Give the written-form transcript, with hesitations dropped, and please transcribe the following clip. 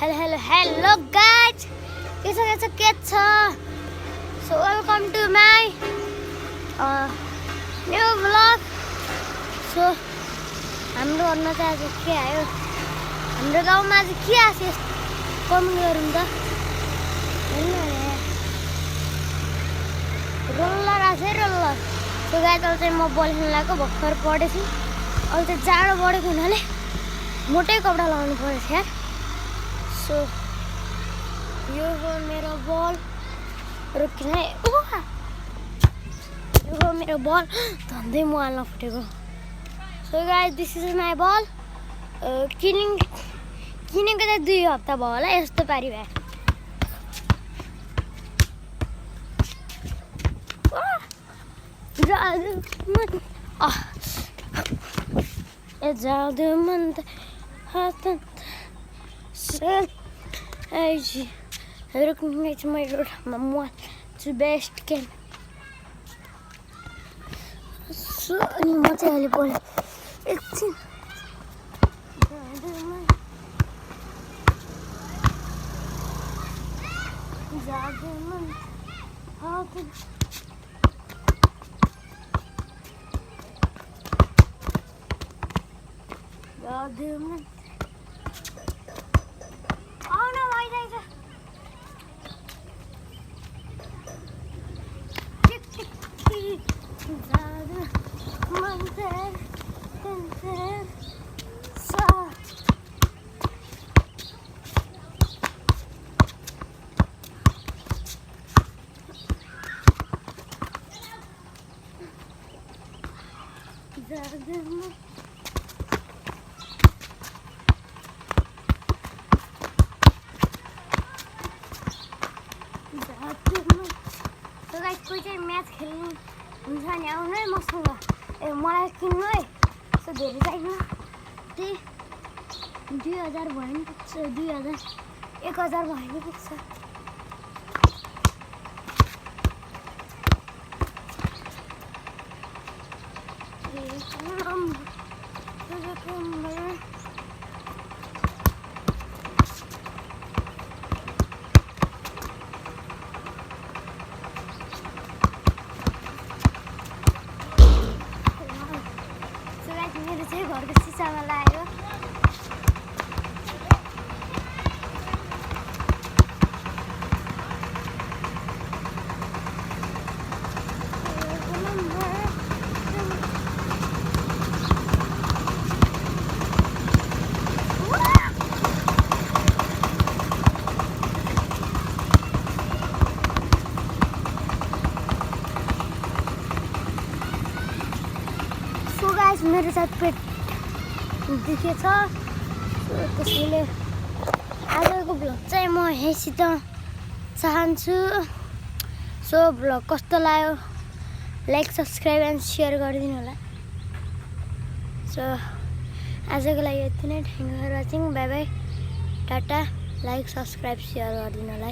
Hello guys. के छ So welcome to my new vlog. So हाम्रो घरमा चाहिँ आज के आयो हाम्रो गाउँमा आज के आयो कमेन्ट गरौँ त रोलर आछ रोलर सो गाइस अहिले चाहिँ म बल खेल्न लागेको भर्खर पढेछु अहिले चाहिँ जाडो बढेको हुनाले मोटै कपडा लगाउनु परेछ यार सो यो हो मेरो बल रुकिन यो हो मेरो बल धन्दै मोबाइल नफुटेको so guys this is my ball किनेको चाहिँ 2 हप्ता भयो होला यस्तो पारी भए जादु मन हात रुक्ने चाहिँ मेरो मोबाइल चाहिँ बेस्ट गेम सो अनि म चाहिँ अहिले बोलेँ एकछिन जादु मन हात जादु मन आउन भइरहेछ जादु मन कोही चाहिँ म्याच खेल्नु हुन्छ नि आउनु है मसँग ए मलाई किन्नु है यस्तो धेरै चाहिन्न त्यही 2000 भयो नि पुग्छ 2000 1000 भयो नि पुग्छ मेरो चाहिँ घरको सिसामा लाग्यो मेरो साथ पेट दुखेछ त्यसैले आजको भ्लग चाहिँ म यहीँसित चाहन्छु सो भ्लग कस्तो लाग्यो लाइक सब्सक्राइब एन्ड सेयर गरिदिनु होला सो आजको लागि यति नै thank you for watching bye bye tata like subscribe share गरिदिनु होला